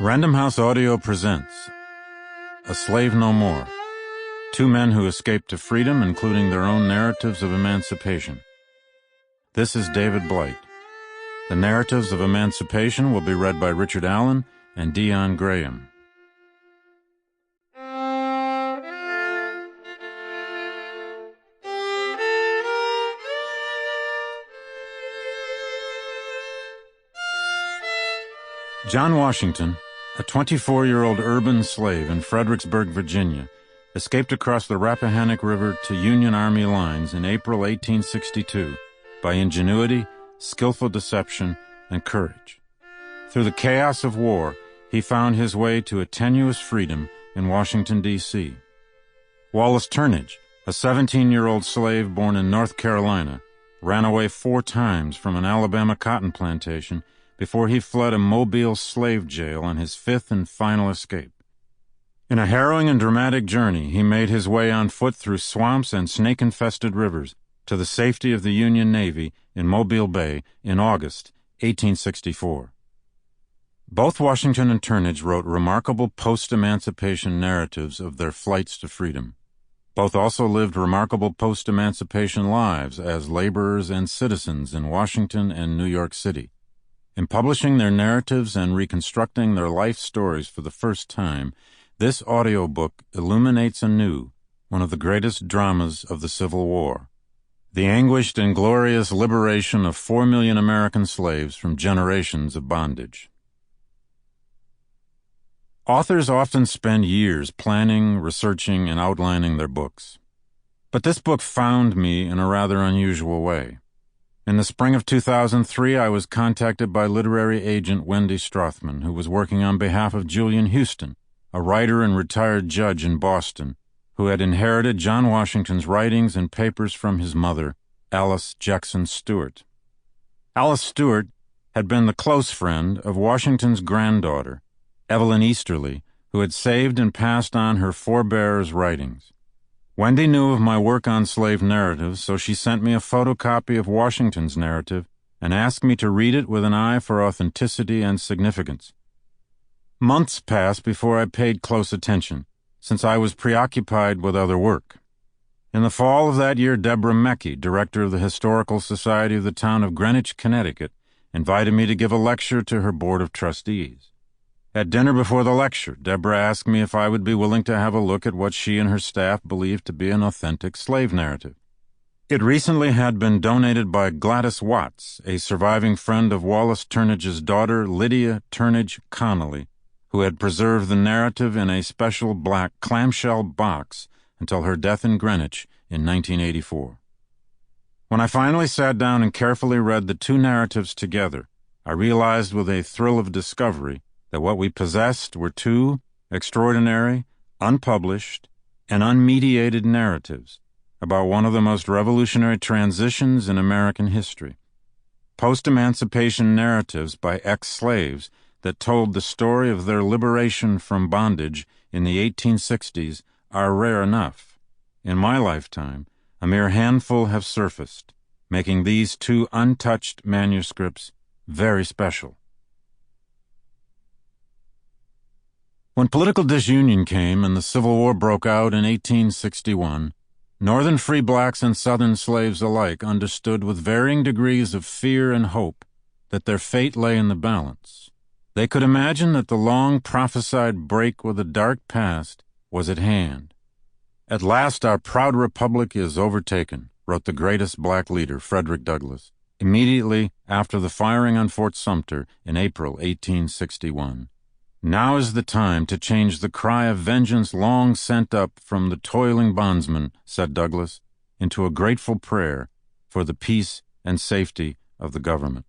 Random House Audio presents A Slave No More. Two men who escaped to freedom, including their own narratives of emancipation. This is David Blight. The narratives of emancipation will be read by Richard Allen and Dion Graham. John Washington, a 24-year-old urban slave in Fredericksburg, Virginia, escaped across the Rappahannock River to Union Army lines in April 1862 by ingenuity, skillful deception, and courage. Through the chaos of war, he found his way to a tenuous freedom in Washington, D.C. Wallace Turnage, a 17-year-old slave born in North Carolina, ran away 4 times from an Alabama cotton plantation before he fled a Mobile slave jail on his 5th and final escape. In a harrowing and dramatic journey, he made his way on foot through swamps and snake-infested rivers to the safety of the Union Navy in Mobile Bay in August 1864. Both Washington and Turnage wrote remarkable post-emancipation narratives of their flights to freedom. Both also lived remarkable post-emancipation lives as laborers and citizens in Washington and New York City. In publishing their narratives and reconstructing their life stories for the first time, this audiobook illuminates anew one of the greatest dramas of the Civil War, the anguished and glorious liberation of 4 million American slaves from generations of bondage. Authors often spend years planning, researching, and outlining their books. But this book found me in a rather unusual way. In the spring of 2003, I was contacted by literary agent Wendy Strothman, who was working on behalf of Julian Houston, a writer and retired judge in Boston, who had inherited John Washington's writings and papers from his mother, Alice Jackson Stewart. Alice Stewart had been the close friend of Washington's granddaughter, Evelyn Easterly, who had saved and passed on her forebears' writings. Wendy knew of my work on slave narratives, so she sent me a photocopy of Washington's narrative and asked me to read it with an eye for authenticity and significance. Months passed before I paid close attention, since I was preoccupied with other work. In the fall of that year, Deborah Mackey, director of the Historical Society of the town of Greenwich, Connecticut, invited me to give a lecture to her board of trustees. At dinner before the lecture, Deborah asked me if I would be willing to have a look at what she and her staff believed to be an authentic slave narrative. It recently had been donated by Gladys Watts, a surviving friend of Wallace Turnage's daughter, Lydia Turnage Connolly, who had preserved the narrative in a special black clamshell box until her death in Greenwich in 1984. When I finally sat down and carefully read the two narratives together, I realized with a thrill of discovery that what we possessed were two extraordinary, unpublished, and unmediated narratives about one of the most revolutionary transitions in American history. Post-emancipation narratives by ex-slaves that told the story of their liberation from bondage in the 1860s are rare enough. In my lifetime, a mere handful have surfaced, making these two untouched manuscripts very special. When political disunion came and the Civil War broke out in 1861, Northern free blacks and Southern slaves alike understood with varying degrees of fear and hope that their fate lay in the balance. They could imagine that the long-prophesied break with a dark past was at hand. "At last our proud republic is overtaken," wrote the greatest black leader, Frederick Douglass, immediately after the firing on Fort Sumter in April 1861. "Now is the time to change the cry of vengeance long sent up from the toiling bondsman," said Douglass, into a grateful prayer for the peace and safety of the government.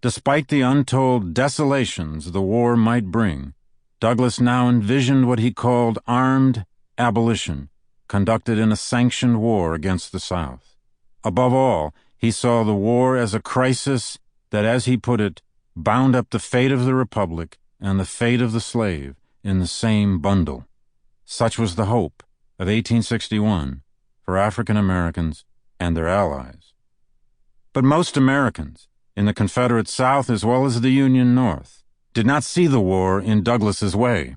Despite the untold desolations the war might bring, Douglass now envisioned what he called armed abolition, conducted in a sanctioned war against the South. Above all, he saw the war as a crisis that, as he put it, bound up the fate of the Republic and the fate of the slave in the same bundle. Such was the hope of 1861 for African Americans and their allies. But most Americans, in the Confederate South as well as the Union North, did not see the war in Douglas's way.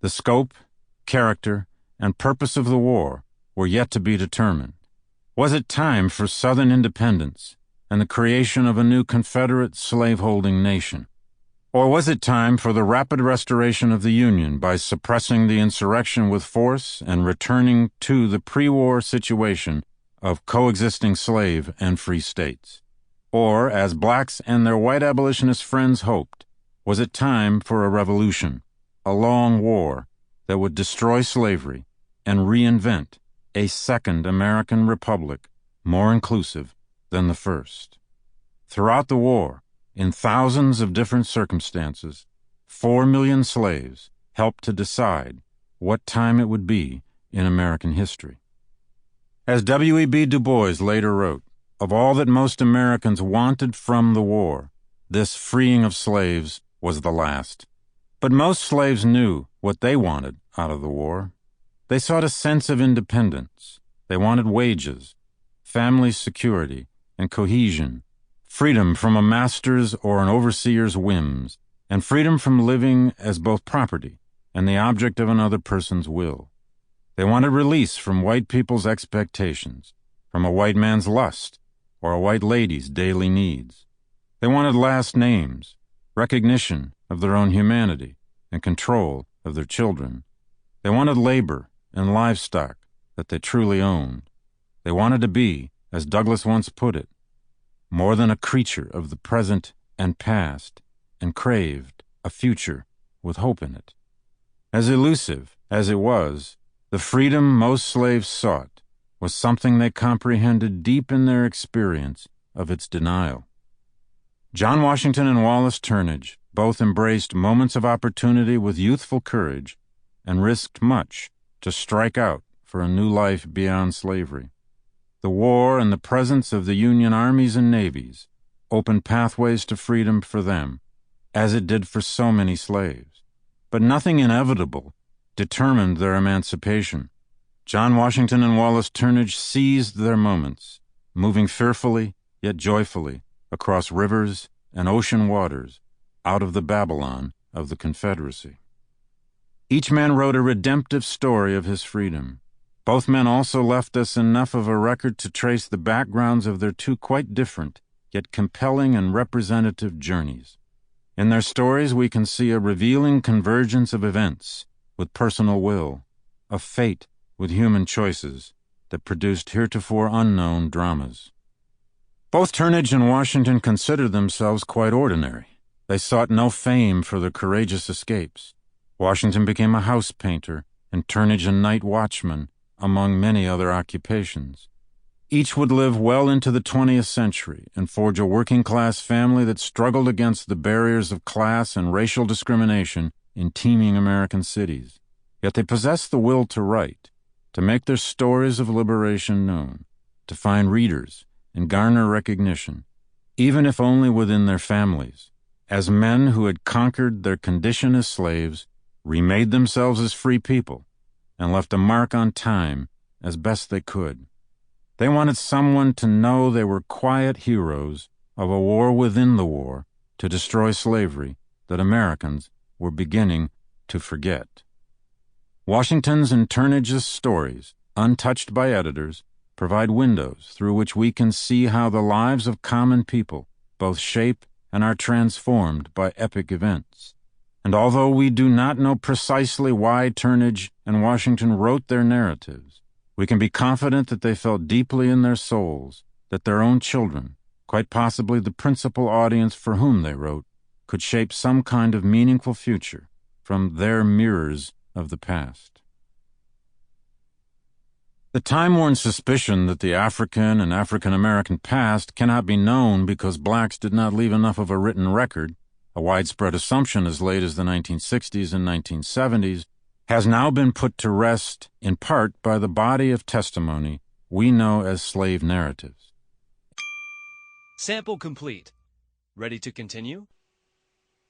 The scope, character, and purpose of the war were yet to be determined. Was it time for Southern independence and the creation of a new Confederate slaveholding nation? Or was it time for the rapid restoration of the Union by suppressing the insurrection with force and returning to the pre-war situation of coexisting slave and free states? Or, as blacks and their white abolitionist friends hoped, was it time for a revolution, a long war that would destroy slavery and reinvent a second American republic more inclusive than the first? Throughout the war, in thousands of different circumstances, 4 million slaves helped to decide what time it would be in American history. As W.E.B. Du Bois later wrote, of all that most Americans wanted from the war, this freeing of slaves was the last. But most slaves knew what they wanted out of the war. They sought a sense of independence. They wanted wages, family security, and cohesion, freedom from a master's or an overseer's whims, and freedom from living as both property and the object of another person's will. They wanted release from white people's expectations, from a white man's lust, or a white lady's daily needs. They wanted last names, recognition of their own humanity, and control of their children. They wanted labor and livestock that they truly owned. They wanted to be, as Douglas once put it, more than a creature of the present and past, and craved a future with hope in it. As elusive as it was, the freedom most slaves sought was something they comprehended deep in their experience of its denial. John Washington and Wallace Turnage both embraced moments of opportunity with youthful courage and risked much to strike out for a new life beyond slavery. The war and the presence of the Union armies and navies opened pathways to freedom for them, as it did for so many slaves. But nothing inevitable determined their emancipation. John Washington and Wallace Turnage seized their moments, moving fearfully yet joyfully across rivers and ocean waters out of the Babylon of the Confederacy. Each man wrote a redemptive story of his freedom. Both men also left us enough of a record to trace the backgrounds of their two quite different, yet compelling and representative journeys. In their stories we can see a revealing convergence of events with personal will, of fate with human choices that produced heretofore unknown dramas. Both Turnage and Washington considered themselves quite ordinary. They sought no fame for their courageous escapes. Washington became a house painter and Turnage a night watchman, among many other occupations. Each would live well into the 20th century and forge a working-class family that struggled against the barriers of class and racial discrimination in teeming American cities. Yet they possessed the will to write, to make their stories of liberation known, to find readers and garner recognition, even if only within their families, as men who had conquered their condition as slaves, remade themselves as free people, and left a mark on time as best they could. They wanted someone to know they were quiet heroes of a war within the war to destroy slavery that Americans were beginning to forget. Washington's and Turnage's stories, untouched by editors, provide windows through which we can see how the lives of common people both shape and are transformed by epic events. And although we do not know precisely why Turnage and Washington wrote their narratives, we can be confident that they felt deeply in their souls that their own children, quite possibly the principal audience for whom they wrote, could shape some kind of meaningful future from their mirrors of the past. The time-worn suspicion that the African and African-American past cannot be known because blacks did not leave enough of a written record, a widespread assumption as late as the 1960s and 1970s, has now been put to rest in part by the body of testimony we know as slave narratives. Sample complete. Ready to continue?